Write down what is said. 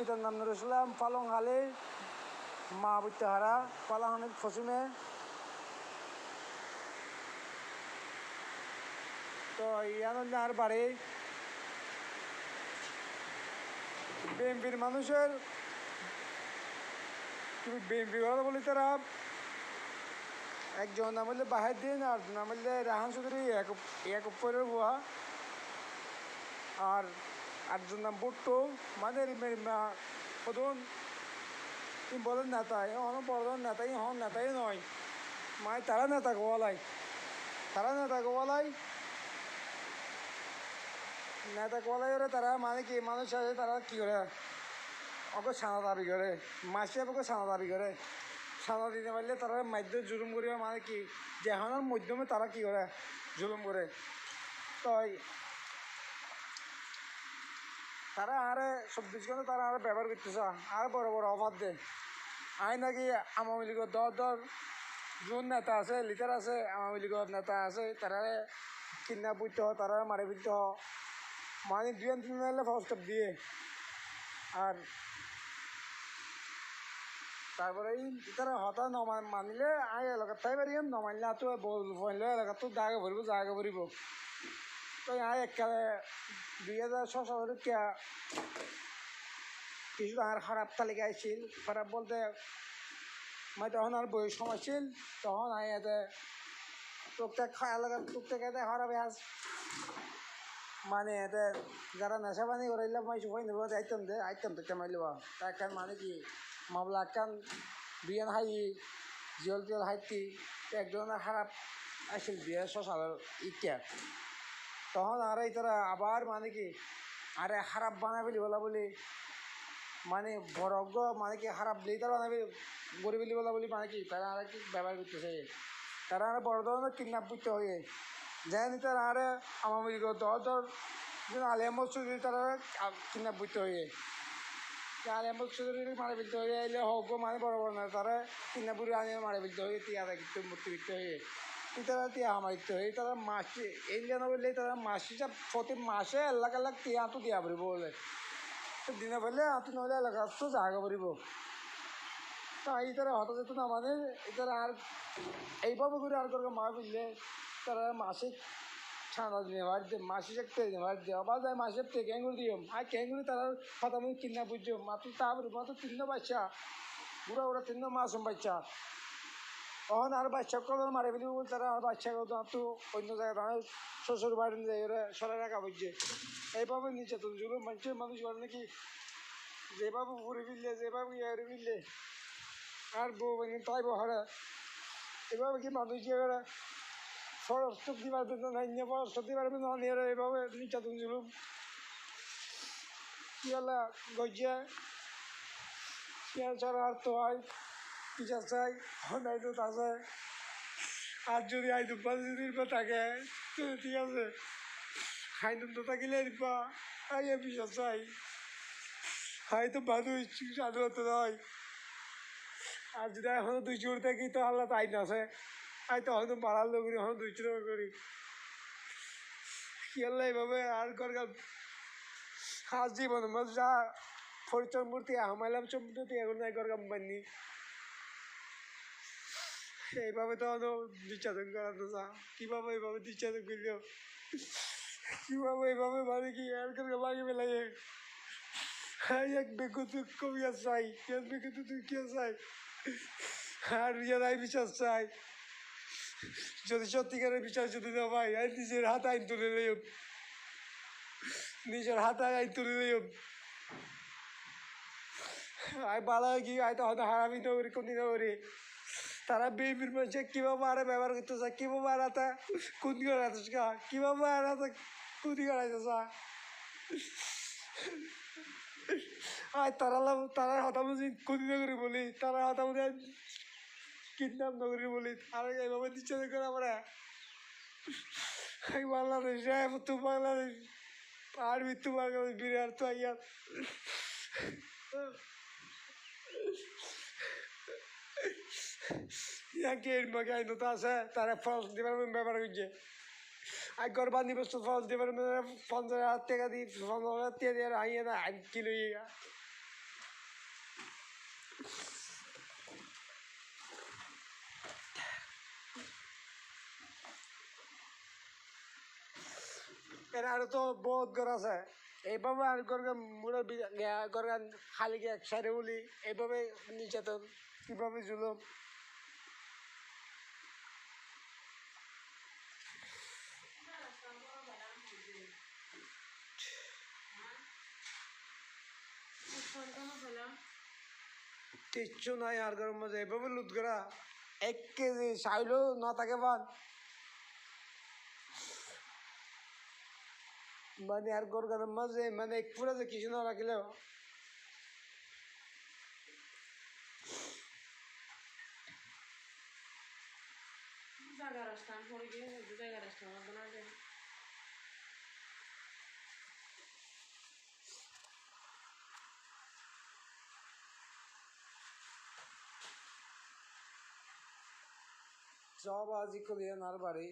পিতার নাম নুরুল ইসলাম, পালং হালি, মা বুত্তাহারা, পালাহানির ফসুমে। তো ইয়ান আর বাড়ি বিএনপির মানুষের বিএনপি কথা বলি তারা একজন নাম হলে বাহাদ্দিন আর নাম হলে রাহান চৌধুরী এক উপরের বুয়া আর আটজন নাম বুট্টু মানে প্রধান তুমি বলেন নেতাই হন বড় নেতাই হন নেতাই নয় মায় তারা নেতা গোয়ালাই নেতা গোয়ালাই ওরা তারা মানে কি মানুষ আছে তারা কী করে ওকে ছানা দাবি করে মাসে ওকে ছানা দাবি করে ছানা দিতে পারলে তারা মাধ্য জুলুম করিবে মানে কি যেহানোর মাধ্যমে তারা কী করে জুলুম করে তাই তারা আরে সবজিগুলো তারা আর ব্যবহার করতেছে আর বড় বড় অফার দেয় আই নাকি আওয়ামী লীগের দর যোন নেতা আছে লিডার আছে আওয়ামী লীগের নেতা আছে তারা কিডন্যাপ করতে হয় তারা মারি ফেলতে হয় মানে দুই তিন এলে ফার্স্ট দিয়ে আর তারপরে তারা হঠাৎ মানিলে আই এলাকার তাই পারি নমানিলে তো বললে এলাকার তো জায়গা ভরিব তো আই এককালে 2006 সালের কিছু আর খারাপ তালিকা আসছিল খারাপ বলতে মানে তখন আর বয়স সময় ছিল তখন আই এতে টুকটাক এলাকার টুকটাক এতে খারাপ আস মানে এতে যারা নেশা পানি করাইলে মই সবাই নেব আইতাম তো মাইলব তার মানে কি মামলা কান বিয়ান হাই জিয়ল টিয়ল হাইতি এক ধরনের খারাপ আসছিল 2006 সালের ইত্যা তখন আর তারা আবার মানে কি আরে খারাপ বানাই ফেলি বলা বলি মানে বরজ্ঞ মানে কি খারাপ লিটার বানাবি গরিবলি বলা বলি মানে কি তারা আর কি ব্যবহার করতেছে তারা আর বড় ধরনের কিডন্যাপ করতে হয়ে যেন তারা আর আওয়ামী লীগের দর আলিয়া মসজিদ তারা কিডন্যাপ করতে হয়ে আলিয়া মসজিদ মারি ফেলতে হয়ে এলে হোক মানে বড় বড় না তারা কিডন্যাপ করে আনিয়ে মারি ফেলতে হয়ে টিয়া দেখতে মূর্তি ফিরতে হয়ে তারা টিয়া হামারিতে হয়ে তারা মাসে এই যেন বললে তারা মাসে প্রতি মাসে এলাক টিয়া তো দিয়া পড়ব বলে দিনে বললে আত নহলে এলাকা তো জায়গা পড়ব তাই তারা হঠাৎ যেত না আমাদের তারা আর এইভাবে করে আর করে মা ফেললে তারা মাসিক ছানা দিনে ভাত দিয়ে মাসিক একটা দিনে ভাত দিয়ে আবার যায় মাসের থেকে ক্যাঙ্গুরি দিও আর ক্যাঙ্গুরি তারা কথা আমি কিনা বুঝছো মাত্র তারপরে মাত্র 3 বাচ্চা ওরা 3 মাসুম বাচ্চা তখন আর বাচ্চা কল মারে ফেলি বল তারা আর বাচ্চা তো অন্য জায়গায় শ্বশুর বাড়ি যায় ওরা সরাই রাখা বুঝছে এইভাবে নিচে তো মানুষ বলে নাকি যেভাবে ঘুরে ফিরলে যেভাবে ইয়ে ফিরলে আর বউ মানে তাই বহারা এভাবে কি মানুষ গিয়ে ওরা ফরস দিতে পারবে না নিয়ে ফরস দিতে পারবে না নিয়ে এভাবে নির্যাতন জুলুম কি হলো গজিয়া পেঁয়াজ ছাড়া আর তো হয় পিঁচা চাই নাই তো আছে আর যদি আইতো 5 দিন পর থাকে তো ঠিক আছে খাইতুম তো থাকিলে দিবা আইয়া পিঁচা চাই হয়তো বাদু স্বাধীনতা নয় আর যদি এখনো 2 চোর থাকি তো আল্লাহ তাই না আছে আই তো হয়তো বাড়ার লোক করি এখন 2 চোর করি কি আল্লাহ এইভাবে আর করগাম আজ জীবন যা পরিচয় মূর্তি হামাইলাম সম্পত্তি এখন নাই করগাম বানি এইভাবে তো নির্যাতন করানো যা কীভাবে এইভাবে নির্যাতন করল কীভাবে এইভাবে মানে কি আর করে লাগে বেলায় এক বেগু তুই কবিয়া চাই এক বেগু তুই কে চাই আর রিয়াদাই বিচার চাই যদি সত্যিকারের বিচার যদি না ভাই আর নিজের হাত আইন তুলে লইব নিজের হাতে আইন তুলে লইব আয় বালা কি আয় তো হয়তো হারামি তো করি কোনদিন করি তারা বিএনপির মানুষ কীভাবে আরে ব্যবহার করতে চায় কীভাবে আর হাতে কুন্দি করাইতে কীভাবে আর হাতে কুন্দি করাইতে চায় আয় তারা হতামতি কুন্দি নগরী বলি তারা হতামতি কিডন্যাপ নগরী বলি আর এইভাবে দিচ্ছে করে আমরা বাংলাদেশ তো বাংলাদেশ আর মৃত্যু বাংলাদেশ বিরাট তো ইয়ার ইয়াকে মগে আইন তো আছে তারা ফলস ডিপার্টমেন্ট ব্যবহার করছে আগর বান্ধি বস্তু ফলস ডিপার্টমেন্ট 15,000 টাকা দিই 15,000 টাকা দিয়ে আইয়ে না আইন কিলো এর আরো তো বহুত ঘর আছে এইভাবে আর ঘরকে মুড়ে ঘর খালি গিয়ে এক সাইডে বলি এইভাবে নির্যাতন কিভাবে জুলুম কিচ্ছু নাই আর ঘরের মধ্যে এভাবে লুট করা 1 কেজি চাইলো না থাকে পান মানে আর ঘরের মাঝে মানে এক ফুটা যে কিছু না রাখিলেও জায়গা রাস্তা পরে গিয়ে জায়গা রাস্তা বানা যায় সব আজি করিয়া নার বাড়ি